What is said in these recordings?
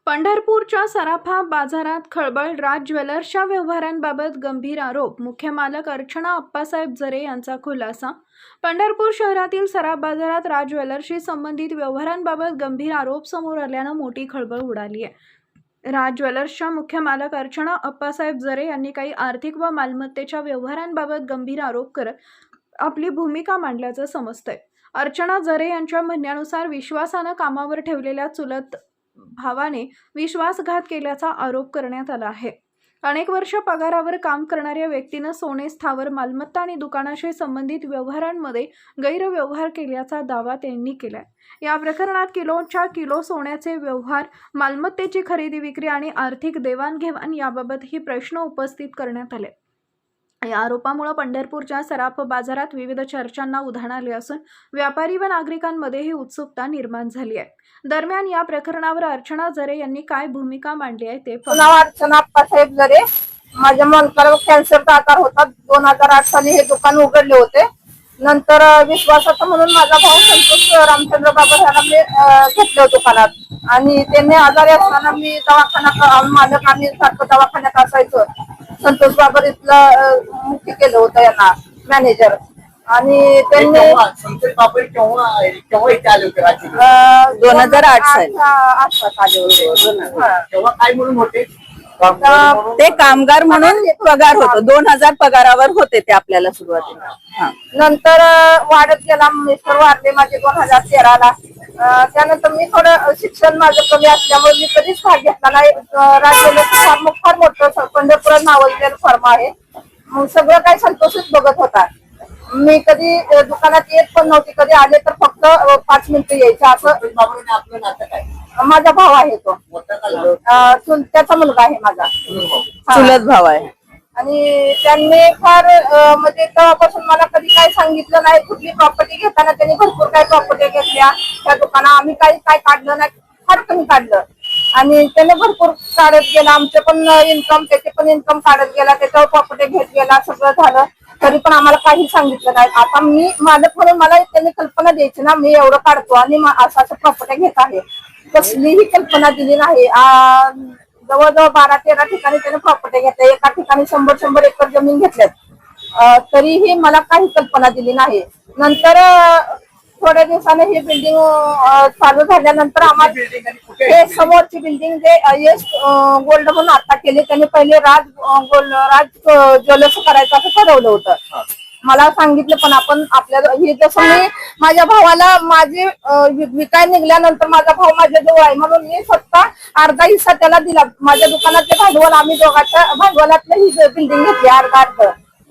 पंढरपूरच्या सराफा बाजारात खळबळ, राज ज्वेलर्सच्या व्यवहारांबाबत गंभीर आरोप. मुख्य मालक अर्चना अप्पासाहेब जरे यांचा खुलासा. पंढरपूर शहरातील सराफ बाजारात राज ज्वेलर्सशी संबंधित व्यवहारांबाबत गंभीर आरोप समोर आल्यानं मोठी खळबळ उडाली आहे. राज ज्वेलर्सच्या मुख्य मालक अर्चना अप्पासाहेब जरे यांनी काही आर्थिक व मालमत्तेच्या व्यवहारांबाबत गंभीर आरोप करत आपली भूमिका मांडल्याचं समजतंय. अर्चना जरे यांच्या म्हणण्यानुसार विश्वासानं कामावर ठेवलेल्या चुलत भावाने विश्वासघात केल्याचा आरोप करण्यात आला आहे. अनेक वर्ष पगारावर काम करणाऱ्या व्यक्तीनं सोने, स्थावर मालमत्ता आणि दुकानाशी संबंधित व्यवहारांमध्ये गैरव्यवहार केल्याचा दावा त्यांनी केलाय. या प्रकरणात किलोच्या किलो सोन्याचे व्यवहार, मालमत्तेची खरेदी विक्री आणि आर्थिक देवाणघेवाण याबाबतही प्रश्न उपस्थित करण्यात आले. या आरोपामुळे पंढरपूरच्या सराफ बाजारात विविध चर्चांना उधाण आले असून व्यापारी व नागरिकांमध्येही उत्सुकता निर्माण झाली आहे. दरम्यान या प्रकरणावर अर्चना जरे यांनी काय भूमिका मांडली आहे ते नाव अर्चना अप्पासाहेब जरे. माझ्या मनकाला कॅन्सरचा आकार होता. 2008 साली हे दुकान उघडले होते. नंतर विश्वासाचा म्हणून माझा भाऊ संतोष रामचंद्र बाबर ह्याला मी घेतलं दुकानात आणि त्यांनी आजारी असताना मी दवाखाना मालक आम्ही सारखं दवाखान्यात असायचो. संतोष बाबर इथलं मुख्य केलं होतं यांना मॅनेजर. आणि त्यांनी 2008 साली आसपास आले होते. तेव्हा काय म्हणून होते? ते कामगार म्हणून पगार होतो. 2000 पगारावर होते ते आपल्याला सुरुवातीला. नंतर वाढत गेला. मिस्टर वाढले माझे 2013 ला. त्यानंतर मी थोडं शिक्षण माझं कमी असल्यामुळे मी कधीच भाग घेतला नाही. राज्याला फार मोठं पंढरपुरात नावाजलेलं फर्म आहे. मग सगळं काही संतोषच बघत होता. मी कधी दुकानात येत पण नव्हती. कधी आले तर फक्त 5 मिनिटं यायचं. असं आपलं नातं काय? माझा भाव आहे तो. त्याचा मुलगा आहे माझा, चुलत भाव आहे. आणि त्यांनी फार म्हणजे तेव्हापासून मला कधी काय सांगितलं नाही. कुठली प्रॉपर्टी घेताना त्यांनी भरपूर काही प्रॉपर्टी घेतल्या त्या दुकानात. आम्ही काही काय काढलं नाही, फार कमी काढलं. आणि त्याने भरपूर काढत गेला. आमचे पण इन्कम, त्याचे पण इन्कम काढत गेला. त्याच्यावर प्रॉपर्टी घेत गेला. सगळं झालं तरी पण आम्हाला काही सांगितलं नाही. आता मी मालक म्हणून मला त्यांनी कल्पना द्यायची ना, मी एवढं काढतो आणि असं प्रॉपर्टी घेत आहे, कसलीही कल्पना दिली नाही. जवळजवळ 12-13 ठिकाणी त्याने प्रॉपर्टी घेतल्या. एका ठिकाणी 100 एकर जमीन घेतल्यात. तरीही मला काही कल्पना दिली नाही. नंतर थोड्या दिवसाने ही बिल्डिंग चालू झाल्यानंतर आम्हाला हे समोरची बिल्डिंग जे यश गोल्ड म्हणून आता केली, त्यांनी पहिले राज ज्वेलर्स करायचं असं ठरवलं होतं. मला सांगितलं पण आपण आपल्याला हे जसं मी माझ्या भावाला माझे विकाय निघल्यानंतर माझा भाऊ माझ्या जवळ आहे म्हणून मी स्वतः अर्धा हिस्सा त्याला दिला. माझ्या दुकानातले भांडवल आम्ही दोघांच्या भांडवलातलं ही बिल्डिंग घेतली अर्ध.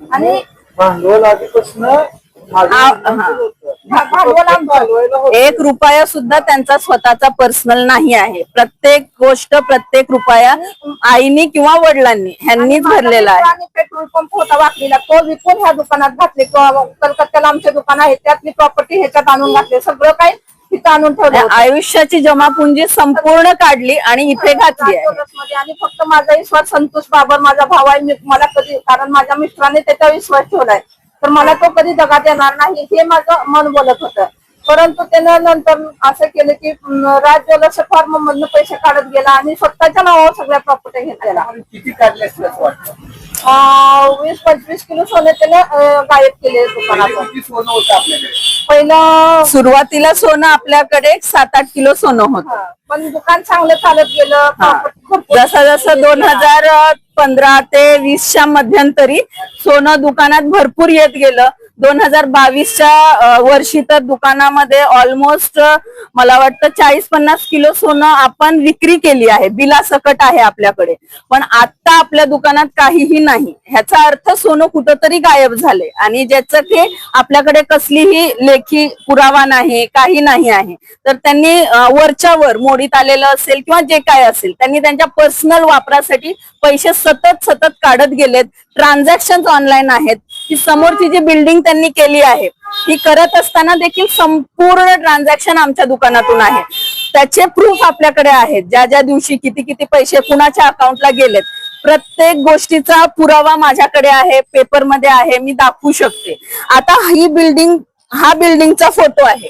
आणि भांडवल आधीपासून भांडवल 1 रुपया सुद्धा त्यांचा स्वतःचा पर्सनल नाही आहे. प्रत्येक गोष्ट, प्रत्येक रुपया आईनी किंवा वडिलांनी ह्यांनीच भरलेला आहे. आणि पेट्रोल पंप होता वाकलीला, तो विकून ह्या दुकानात घातले. कलकत्त्याला आमचे दुकान आहे, त्यातली प्रॉपर्टी ह्याच्यात आणून घातले. सगळं काही तिथं आणून ठेवलं. आयुष्याची जमापुंजी संपूर्ण काढली आणि इथे घातली आहे. आणि फक्त माझा विश्वास संतोष बाबर माझा भाव आहे. मला कधी, कारण माझ्या मिस्टरांनी त्याचा विश्वास ठेवलाय तर मला तो कधी दगात येणार नाही हे माझं मन बोलत होतं. परंतु त्यानं नंतर असं केलं की राज ज्वेलर्स फार्म मधनं पैसे काढत गेला आणि स्वतःच्या नावावर सगळ्या प्रॉपर्टी घेतलेला. किती काढले असं वाटतं? 20-25 किलो सोने त्यानं गायब केले दुकानात. किती सोनं होतं आपल्याकडे? पहिलं सुरुवातीला सोनं आपल्याकडे 7-8 किलो सोनं होतं. पण दुकान चांगलं चालत गेलं. जसं जसं 2015 ते 20च्या मध्यंतरी सोनं दुकानात भरपूर येत गेलं. 2022च्या वर्षी तर दुकानामध्ये ऑलमोस्ट मला वाटतं 40-50 किलो सोनं आपण विक्री केली आहे. बिलासकट आहे आपल्याकडे. पण आता आपल्या दुकानात काहीही नाही. ह्याचा अर्थ सोनं कुठंतरी गायब झाले आणि ज्याचं की आपल्याकडे कसलीही लेखी पुरावा नाही, काही नाही आहे. तर त्यांनी वरच्या वर मोडीत आलेलं असेल किंवा जे काय असेल त्यांनी त्यांच्या पर्सनल वापरासाठी पैसे सतत काढत गेलेत. ट्रान्झॅक्शन ऑनलाईन आहेत. ही समोरची जी बिल्डिंग त्यांनी केली आहे ही करत असताना देखील संपूर्ण ट्रान्झॅक्शन आमच्या दुकानातून आहे. त्याचे प्रूफ आपल्याकडे आहेत. ज्या ज्या दिवशी किती पैसे कुणाच्या अकाउंटला गेलेत प्रत्येक गोष्टीचा पुरावा माझ्याकडे आहे, पेपरमध्ये आहे, मी दाखवू शकते. आता ही बिल्डिंग, हा बिल्डिंगचा फोटो आहे.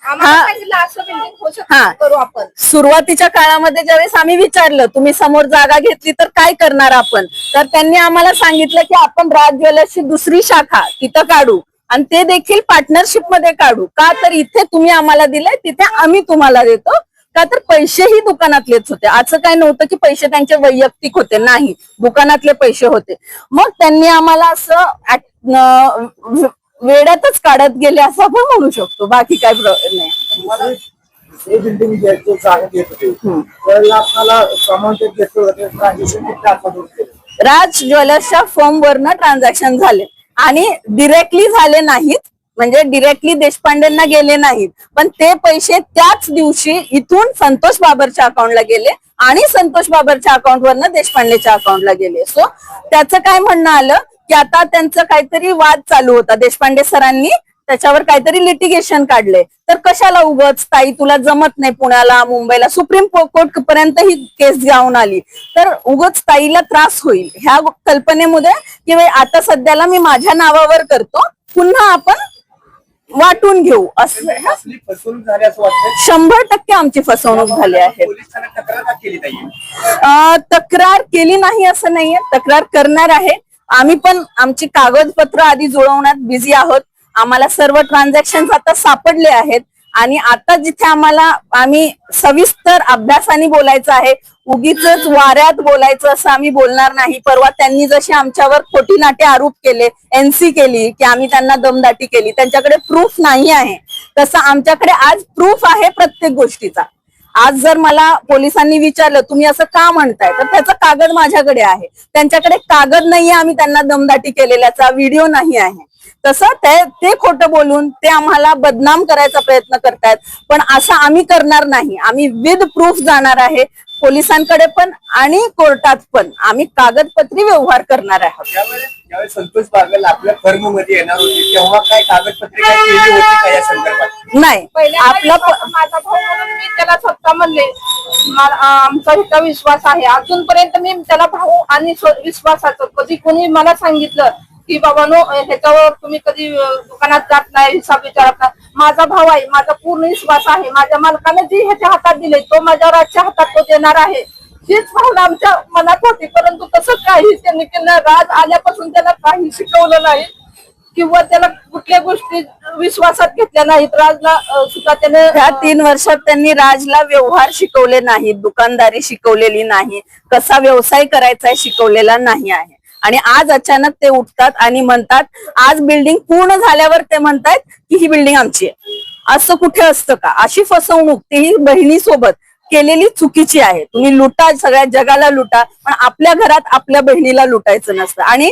आम्हाला सांगितलं असं बिल्डिंग होऊ हा. शकतं, करू आपण. सुरुवातीच्या काळामध्ये ज्यावेळेस आम्ही विचारलं तुम्ही समोर जागा घेतली तर काय करणार आपण, तर त्यांनी आम्हाला सांगितलं की आपण राज ज्वेलर्सची दुसरी शाखा तिथं काढू आणि ते देखील पार्टनरशिप मध्ये काढू. का तर इथे तुम्ही आम्हाला दिलंय तिथे आम्ही तुम्हाला देतो. का तर पैसेही दुकानातलेच होते, असं काय नव्हतं की पैसे त्यांचे वैयक्तिक होते, नाही, दुकानातले पैसे होते. मग त्यांनी आम्हाला असं वेड्यातच काढत गेले असं आपण म्हणू शकतो, बाकी काय नाही. तुम्हाला हे बिल्डिंग घ्यायचं जागा घेत होते त्यावेळेला आपल्याला सामान ते घेतलं होतं ट्रान्झॅक्शन किती आपण केलं? राज ज्वेलर्सच्या फर्म वरनं ट्रान्झॅक्शन झाले आणि डिरेक्टली झाले नाहीत, म्हणजे डिरेक्टली देशपांडेंना गेले नाहीत, पण ते पैसे त्याच दिवशी इथून संतोष बाबरच्या अकाउंटला गेले आणि संतोष बाबरच्या अकाउंटवरनं देशपांडेच्या अकाउंटला गेले. सो त्याचं काय म्हणणं आलं की आता त्यांचं काहीतरी वाद चालू होता, देशपांडे सरांनी त्याच्यावर काहीतरी लिटिगेशन काढले, तर कशाला उगाच ताई तुला जमत नाही पुण्याला मुंबईला, सुप्रीम कोर्ट पर्यंत ही केस जाऊन आली, तर उगाच ताईला त्रास होईल ह्या कल्पनेमध्ये की आता सध्याला मी माझ्या नावावर करतो, पुन्हा आपण वाटून घेऊ असं. असली फसवणूक झाली असं वाटतं. 100% आमची फसवणूक झाली आहे. पोलिसांना तक्रार का केली ताई? तक्रार केली नाही असं नाहीये, तक्रार करणार आहे आम्ही, पण आमची कागदपत्र आधी जुळवण्यात बिझी आहोत. आम्हाला सर्व ट्रान्झॅक्शन आता सापडले आहेत आणि आता जिथे आम्ही सविस्तर अभ्यासाने बोलायचं आहे, उगीच वाऱ्यात बोलायचं असं आम्ही बोलणार नाही. परवा त्यांनी जसे आमच्यावर खोटी नाटे आरोप केले, एनसी केली की आम्ही त्यांना दमदाटी केली, त्यांच्याकडे प्रूफ नाही आहे, तसं आमच्याकडे आज प्रूफ आहे प्रत्येक गोष्टीचा. आज जर मला पोलिसांनी विचारलं तुम्ही असं का म्हणताय, तर त्याचा कागद माझ्याकडे आहे. त्यांच्याकडे कागद नाहीये आम्ही त्यांना दमदाटी केलेल्याचा, व्हिडिओ नाही आहे. तसं ते खोटं बोलून ते आम्हाला बदनाम करायचा प्रयत्न करतायत, पण असं आम्ही करणार नाही. आम्ही विथ प्रूफ जाणार आहे पोलिसांकडे पण आणि कोर्टात पण. आम्ही कागदपत्री व्यवहार करणार आहोत. ज्यावेळेस संतोष बागल आपल्या फर्म मध्ये येणार होते तेव्हा काय कागदपत्रे काय केली होती का या संदर्भात? नाही, आपला माझा भाऊ म्हणून मी त्याला स्वतः म्हणले आमचा इतका विश्वास आहे, अजूनपर्यंत मी त्याला भाऊ आणि विश्वासाचं कधी कोणी मला सांगितलं की बाबांनो ह्याच्यावर तुम्ही कधी दुकानात जात नाही, हिसाब विचारत नाही, माझा भाऊ आहे, माझा पूर्ण विश्वास आहे, माझ्या मालकाने जे ह्याच्या हातात दिले तो माझ्या राजच्या हातात तो देणार आहे, हीच भावना आमच्या मनात होती. परंतु तसं काही त्यांनी केलं, राज आल्यापासून त्याला काही शिकवलं नाही किंवा त्याला कुठल्या गोष्टी विश्वासात घेतल्या नाहीत. राजला सुद्धा त्याने ह्या 3 वर्षात त्यांनी राजला व्यवहार शिकवले नाहीत, दुकानदारी शिकवलेली नाही, कसा व्यवसाय करायचा आहे शिकवलेला नाही आहे. आणि आज अचानक ते उठतात आणि म्हणतात, आज बिल्डिंग पूर्ण झाल्यावर ते म्हणतात की ही बिल्डिंग आमची आहे. असं कुठे असतं का? अशी फसवणूक तेही बहिणीसोबत केलेली चुकीची आहे. तुम्ही लुटा, सगळ्या जगाला लुटा, पण आपल्या घरात आपल्या बहिणीला लुटायचं नसतं. आणि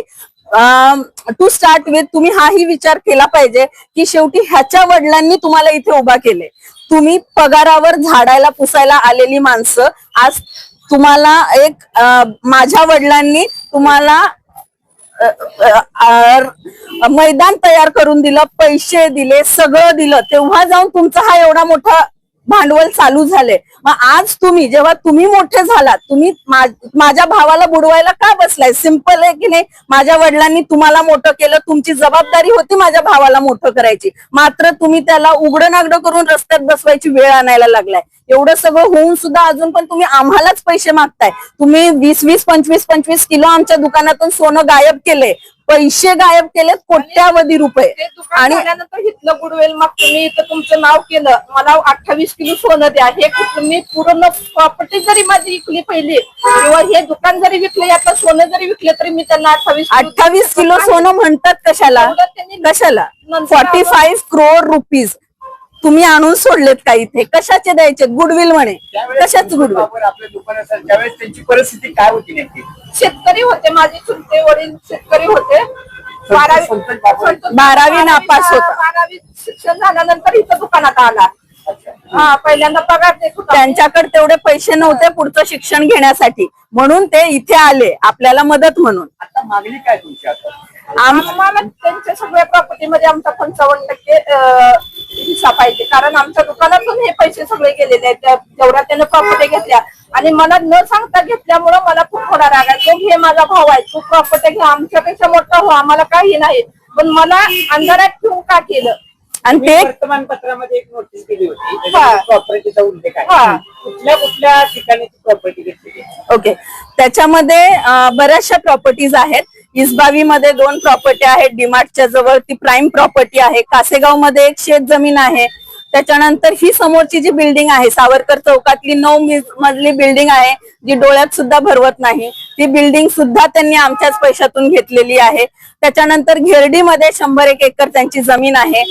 टू स्टार्ट विथ तुम्ही हाही विचार केला पाहिजे की शेवटी ह्याच्या वडिलांनी तुम्हाला इथे उभा केले. तुम्ही पगारावर झाडायला पुसायला आलेली माणसं, आज तुम्हाला एक माझ्या वडिलांनी तुम्हाला मैदान तयार करून दिलं, पैसे दिले, सगळं दिलं, तेव्हा जाऊन तुमचा हा एवढा मोठा भांडवल चालू झाले. मग आज तुम्ही जेव्हा तुम्ही मोठे झालात, तुम्ही माझ्या भावाला बुडवायला का बसलाय? सिंपल आहे की नाही? माझ्या वडिलांनी तुम्हाला मोठं केलं, तुमची जबाबदारी होती माझ्या भावाला मोठं करायची, मात्र तुम्ही त्याला उघडं नागडं करून रस्त्यात बसवायची वेळ आणायला लागलाय. एवढं सगळं होऊन सुद्धा अजून पण तुम्ही आम्हालाच पैसे मागताय. तुम्ही 20-20, 25-25 किलो आमच्या दुकानातून सोनं गायब केले, पैसे गायब केले, कोट्यावधी रुपये. आणि त्यानंतर हिथलं गुडवेल मग तुम्ही इथं तुमचं नाव केलं, मला 28 किलो सोनं द्या. हे मी पूर्ण प्रॉपर्टी जरी माझी विकली पहिली किंवा हे दुकान जरी विकले, आता सोनं जरी विकले तरी मी त्यांना 28 किलो सोनं म्हणतात कशाला? 45 करोड रुपीज तुम्ही आणून सोडलेत का इथे? कशाचे द्यायचे? गुडविल म्हणे. कशाच गुडविल? आपल्या दुकानात त्यावेळेस त्यांची परिस्थिती काय होती नेमकी? शेतकरी होते, माझे चुलते वडील शेतकरी होते. 12वी नापास होता. 12वी शिक्षण झाल्यानंतर इथं दुकानात आला. हा, पहिल्यांदा पगार देत होता. त्यांच्याकडे तेवढे पैसे नव्हते पुढचं शिक्षण घेण्यासाठी, म्हणून ते इथे आले आपल्याला मदत म्हणून. आता मागणी काय तुमची? आता आम्हाला त्यांच्या सगळ्या प्रॉपर्टीमध्ये आमचा 55% हिस्सा पाहिजे, कारण आमच्या दुकानातून हे पैसे सगळे गेलेले आहेत. जेवढ्या त्याने प्रॉपर्टी घेतल्या आणि मला न सांगता घेतल्यामुळं मला खूप थोडा राग आहे. तो हे माझा भाऊ आहे, तू प्रॉपर्टी घे, आमच्यापेक्षा मोठा हो, आम्हाला काही नाही, पण मला अंधारात ठेवून का केलं? आणि तुम्ही ते वर्तमानपत्रामध्ये एक नोटीस दिली होती हा. प्रॉपर्टीचा उल्लेख हा. आहे कुठल्या कुठल्या ठिकाणी प्रॉपर्टी घेतली ओके, त्याच्यामध्ये बऱ्याचशा प्रॉपर्टीज आहेत. इसबावी मध्ये 2 प्रॉपर्टी आहेत, डीमार्टच्या जवळ ती प्राईम प्रॉपर्टी आहे. कासेगाव मध्ये एक शेत जमीन आहे. त्याच्यानंतर ही समोरची जी बिल्डिंग आहे सावरकर चौकातली 9 मजली बिल्डिंग आहे, जी डोळ्यात सुद्धा भरवत नाही. ती बिल्डिंग सुद्धा त्यांनी आमच्याच पैशातून घेतलेली आहे. त्याच्यानंतर घेरडीमध्ये 100 एकर त्यांची जमीन आहे.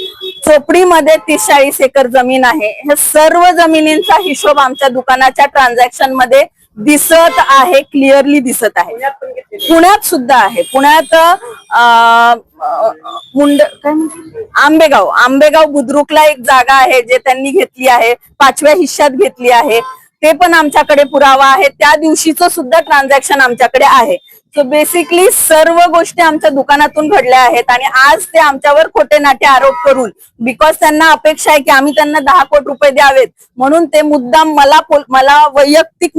चोपडीमध्ये 30-40 एकर जमीन आहे. हे सर्व जमिनींचा हिशोब आमच्या दुकानाच्या ट्रान्झॅक्शन मध्ये दिसत आहे, क्लिअरली दिसत आहे. पुण्यात पण घेतलेली पुण्यात सुद्धा आहे. पुण्यात काय म्हणतात? आंबेगाव बुद्रुकला एक जागा आहे जे त्यांनी घेतली आहे, 5व्या हिश्श्यात घेतली आहे. ते पण आमच्याकडे पुरावा आहे. त्या दिवशीचं सुद्धा ट्रान्झॅक्शन आमच्याकडे आहे. सो बेसिकली सर्व गोष्टी आमच्या दुकानातून घडल्या आहेत आणि आज ते आमच्यावर खोटे नाटे आरोप करून, बिकॉज त्यांना अपेक्षा आहे की आम्ही त्यांना 10 कोटी रुपये द्यावेत, म्हणून ते मुद्दाम मला वैयक्तिक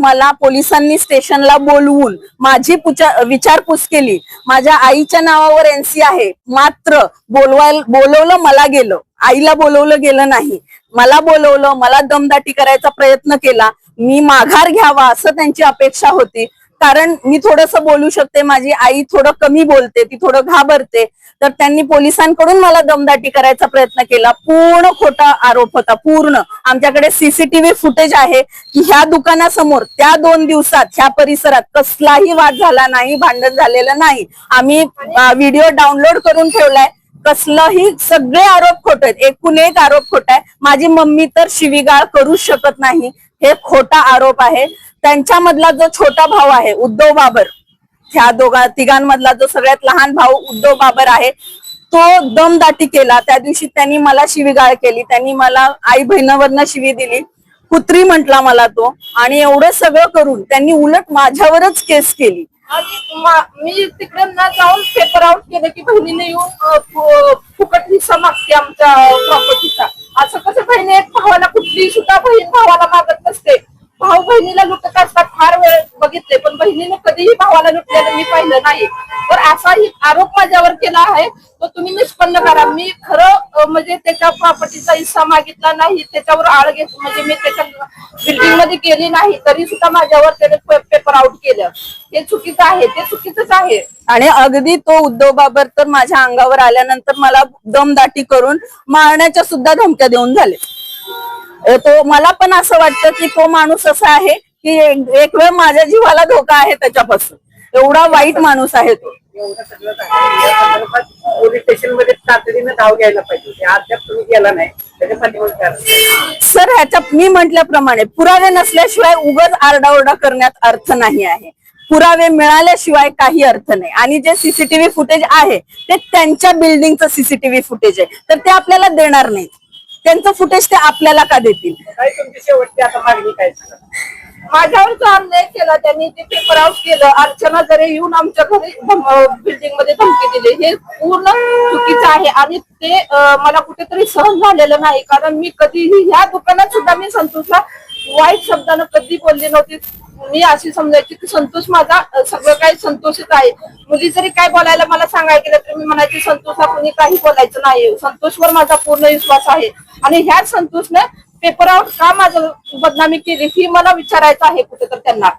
पोलिसांनी स्टेशनला बोलवून माझी विचारपूस केली. माझ्या आईच्या नावावर एनसी आहे, मात्र बोलवलं मला गेलं, आईला बोलवलं गेलं नाही. मला बोलवलं, मला दमदाटी करायचा प्रयत्न केला. मी माघार घ्यावा असं त्यांची अपेक्षा होती, कारण मी थोडंसं बोलू शकते, माझी आई थोडं कमी बोलते, ती थोडं घाबरते. तर त्यांनी पोलिसांकडून मला दमदाटी करायचा प्रयत्न केला. पूर्ण खोटा आरोप होता, पूर्ण. आमच्याकडे सीसीटीव्ही फुटेज आहे की ह्या दुकानासमोर त्या 2 दिवसात ह्या परिसरात कसलाही वाद झाला नाही, भांडण झालेलं नाही. आम्ही व्हिडिओ डाउनलोड करून ठेवलाय. कसलंही, सगळे आरोप खोटे आहेत, एकूण एक आरोप खोटा आहे. माझी मम्मी तर शिवीगाळ करूच शकत नाही, हे खोटा आरोप आहे. त्यांच्यामधला जो छोटा भाऊ आहे उद्धव बाबर, ह्या तिघांमधला जो सगळ्यात लहान भाऊ उद्धव बाबर आहे, तो दमदाटी केला. त्या दिवशी त्यांनी मला शिवीगाळ केली, त्यांनी मला आई बहिणावरनं शिवी दिली, कुत्री म्हटला मला तो. आणि एवढं सगळं करून त्यांनी उलट माझ्यावरच केस केली. आणि मी तिकडे न जाऊन पेपर आउट केलं की बहिणीने येऊन फुकट हिस्सा मागते आमच्या प्रॉपर्टीचा. असं कसं बहिणी एक भावाला, कुठली सुद्धा बहीण भावाला मागत नसते. भाऊ बहिणीला लुटत असतात, फार वेळ बघितले, पण बहिणीने कधीही भावाला लुटलेलं मी पाहिलं नाही. तर असाही आरोप माझ्यावर केला आहे, तो तुम्ही निष्पन्न करा. मी खरं म्हणजे त्याच्या प्रॉपर्टीचा हिस्सा मागितला नाही, त्याच्यावर आळ घेत, म्हणजे मी त्याच्या बिल्डिंग मध्ये गेली नाही, तरी सुद्धा माझ्यावर त्याने पेपर आउट केलं. हे चुकीचं आहे, ते चुकीचंच आहे. आणि अगदी तो उद्धव बाबर तर माझ्या अंगावर आल्यानंतर मला दमदाटी करून मारण्याच्या सुद्धा धमक्या देऊन झाले. तो मला पण असं वाटतं की तो माणूस असा आहे की एक वेळ माझ्या जीवाला धोका आहे त्याच्यापासून. एवढा वाईट माणूस आहे तो. एवढं सगळं आहे. या संदर्भात पोलीस स्टेशन मध्ये तातडीने धाव घ्यायला पाहिजे. ते अद्याप तुम्ही गेला नाही, त्याच्या पाठीमागे सर, ह्याच्या मी म्हटल्याप्रमाणे पुरावे नसल्याशिवाय उगाच आरडाओरडा करण्यात अर्थ नाही आहे. पुरावे मिळाल्याशिवाय काही अर्थ नाही. आणि जे सीसीटीव्ही फुटेज आहे ते त्यांच्या बिल्डिंगचं सीसीटीव्ही फुटेज आहे, तर ते आपल्याला देणार नाही. त्यांचं फुटेज ते आपल्याला का देतील? काय तुमची शेवटची आता मागणी काय? माझ्यावर जो अन्याय केला त्यांनी, ते पेपर आउट केलं. अर्चना जरे येऊन आमच्या घरी बिल्डिंग मध्ये धमकी दिली, हे पूर्ण चुकीचं आहे. आणि ते मला कुठेतरी सहन झालेलं नाही, कारण मी कधीही ह्या दुकानात सुद्धा मी संतोषला वाईट शब्दानं कधी बोलली नव्हती. मी अशी समजायची की संतोष माझा सगळं काही संतोषच आहे. मुली जरी काय बोलायला मला सांगायला गेलं तर मी म्हणायची संतोषला कोणी काही बोलायचं नाही, संतोषवर माझा पूर्ण विश्वास आहे. आणि ह्याच संतोषने पेपर आउट का माझं बदनामी केली ही मला विचारायचं आहे कुठे तर त्यांना.